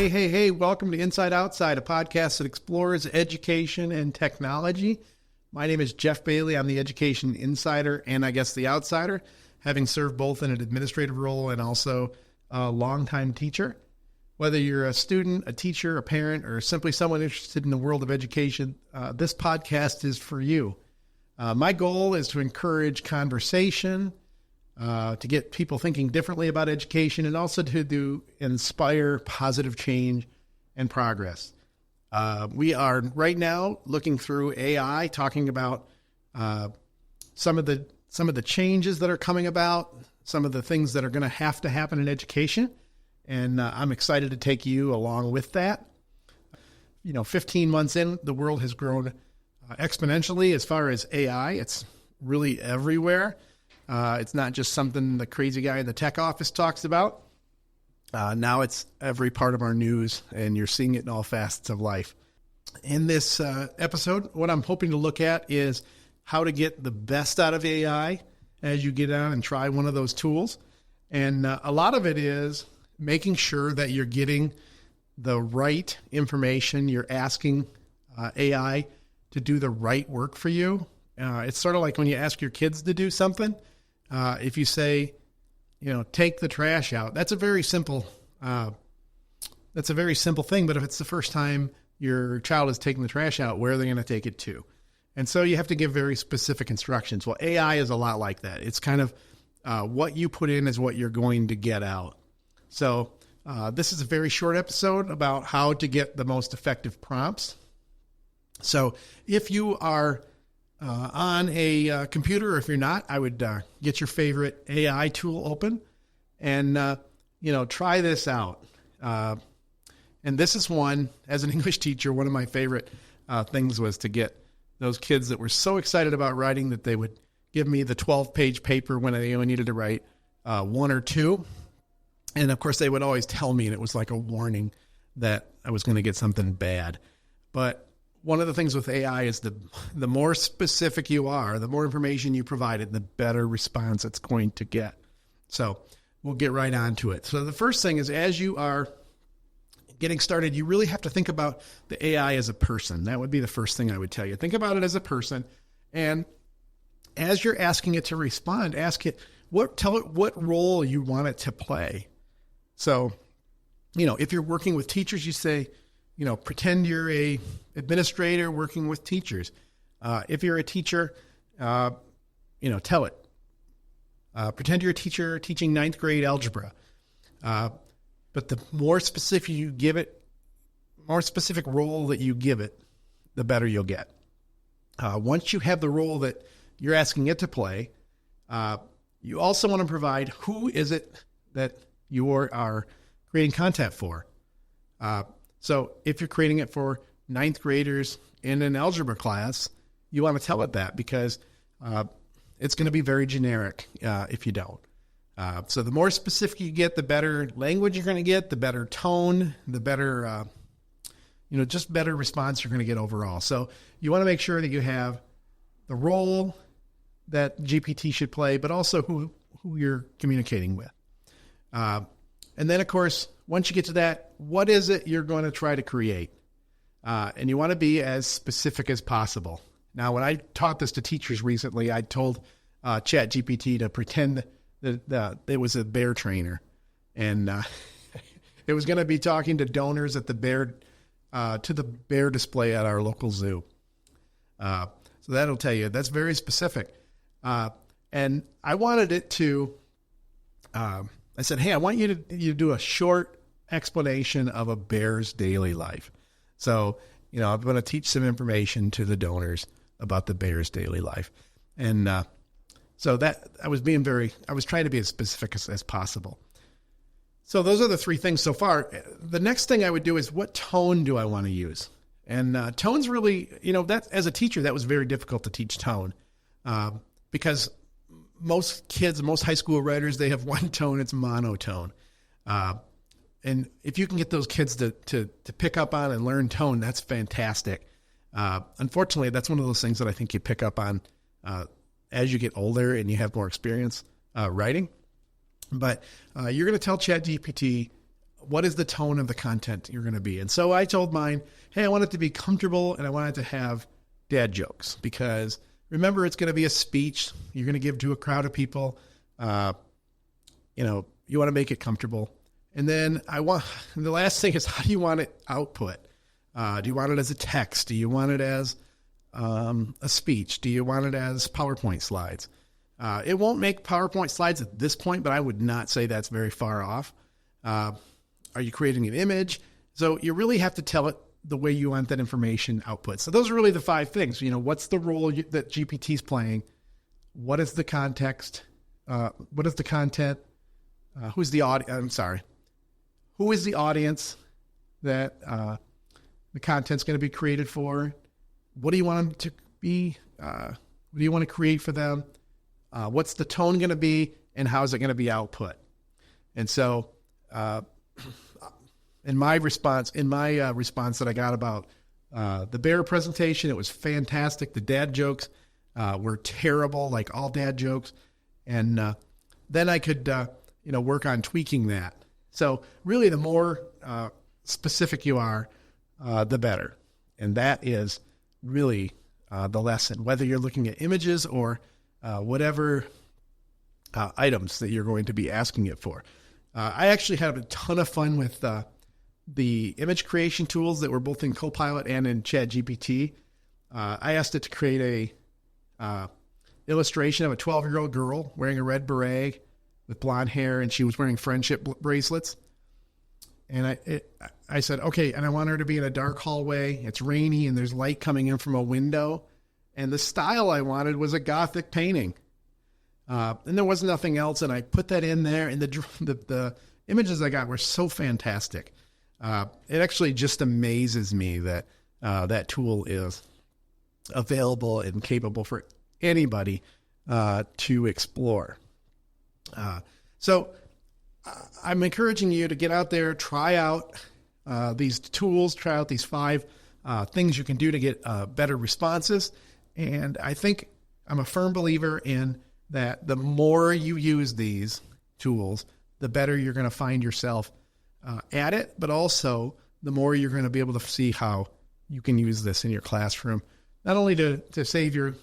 Hey, welcome to Inside Outside, a podcast that explores education and technology. My name is Jeff Bailey. I'm the education insider and I guess the outsider, having served both in an administrative role and also a longtime teacher. Whether you're a student, a teacher, a parent, or simply someone interested in the world of education, this podcast is for you. My goal is to encourage conversation, to get people thinking differently about education, and also to inspire positive change and progress. We are right now looking through AI, talking about some of the changes that are coming about, some of the things that are going to happen in education, and I'm excited to take you along with that. 15 months in, the world has grown exponentially as far as AI. It's really everywhere. It's not just something the crazy guy in the tech office talks about. Now it's every part of our news, and you're seeing it in all facets of life. In this episode, what I'm hoping to look at is how to get the best out of AI as you get on and try one of those tools. And a lot of it is making sure that you're getting the right information. You're asking AI to do the right work for you. It's sort of like when you ask your kids to do something. If you say, take the trash out, that's a very simple thing. But if it's the first time your child is taking the trash out, where are they going to take it to? And so you have to give very specific instructions. Well, AI is a lot like that. It's kind of what you put in is what you're going to get out. So this is a very short episode about how to get the most effective prompts. So if you are on a computer, or if you're not, I would get your favorite AI tool open and, try this out. And this is one, as an English teacher, one of my favorite things was to get those kids that were so excited about writing that they would give me the 12-page paper when they only needed to write one or two. And, of course, they would always tell me, and it was like a warning that I was going to get something bad. But one of the things with AI is the more specific you are, the more information you provided, the better response it's going to get. So we'll get right on to it. So the first thing is, as you are getting started, you really have to think about the AI as a person. That would be the first thing I would tell you. Think about it as a person. And as you're asking it to respond, ask it, tell it what role you want it to play. So, if you're working with teachers, you say, pretend you're a administrator working with teachers. If you're a teacher, tell it. Pretend you're a teacher teaching 9th grade algebra. But the more specific you give it, more specific role that you give it, the better you'll get. Once you have the role that you're asking it to play, you also want to provide who is it that you are creating content for. So if you're creating it for 9th graders in an algebra class, you want to tell it that because it's going to be very generic if you don't. So the more specific you get, the better language you're going to get, the better tone, the better, just better response you're going to get overall. So you want to make sure that you have the role that GPT should play, but also who you're communicating with. And then, of course, once you get to that, what is it you're going to try to create? And you want to be as specific as possible. Now, when I taught this to teachers recently, I told ChatGPT to pretend that it was a bear trainer. And it was going to be talking to donors at the bear display at our local zoo. So that'll tell you, that's very specific. And I wanted it to... I said, hey, I want you to do a short explanation of a bear's daily life. So, I'm going to teach some information to the donors about the bear's daily life. And so that I was trying to be as specific as possible. So those are the three things so far. The next thing I would do is, what tone do I want to use? And tone's really, that as a teacher, that was very difficult to teach tone because most kids, most high school writers, they have one tone, it's monotone. And if you can get those kids to pick up on and learn tone, that's fantastic. Unfortunately, that's one of those things that I think you pick up on as you get older and you have more experience writing. But you're going to tell ChatGPT what is the tone of the content you're going to be? And so I told mine, hey, I want it to be comfortable and I want it to have dad jokes, because remember, it's going to be a speech you're going to give to a crowd of people. You want to make it comfortable. And then the last thing is, how do you want it output? Do you want it as a text? Do you want it as a speech? Do you want it as PowerPoint slides? It won't make PowerPoint slides at this point, but I would not say that's very far off. Are you creating an image? So you really have to tell it the way you want that information output. So those are really the 5 things. What's the role that GPT is playing? What is the context? What is the content? Who is the audience that the content's going to be created for? What do you want them to be? What do you want to create for them? What's the tone going to be, and how is it going to be output? And so, in my response that I got about the bear presentation, it was fantastic. The dad jokes were terrible, like all dad jokes, and then I could work on tweaking that. So really, the more specific you are, the better. And that is really the lesson, whether you're looking at images or whatever items that you're going to be asking it for. I actually had a ton of fun with the image creation tools that were both in Copilot and in ChatGPT. I asked it to create a illustration of a 12-year-old girl wearing a red beret with blonde hair, and she was wearing friendship bracelets. And I said, okay, and I want her to be in a dark hallway. It's rainy, and there's light coming in from a window. And the style I wanted was a Gothic painting. And there was nothing else, and I put that in there, and the images I got were so fantastic. It actually just amazes me that that tool is available and capable for anybody to explore. So I'm encouraging you to get out there, try out these tools, try out these 5 things you can do to get better responses. And I think I'm a firm believer in that the more you use these tools, the better you're going to find yourself at it, but also the more you're going to be able to see how you can use this in your classroom, not only to save your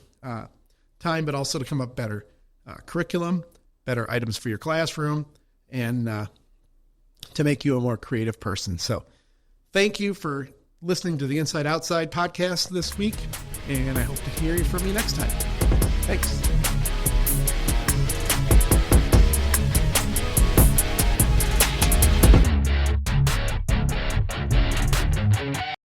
time, but also to come up better curriculum, better items for your classroom, and to make you a more creative person. So thank you for listening to the Inside Outside podcast this week, and I hope to hear from you next time. Thanks.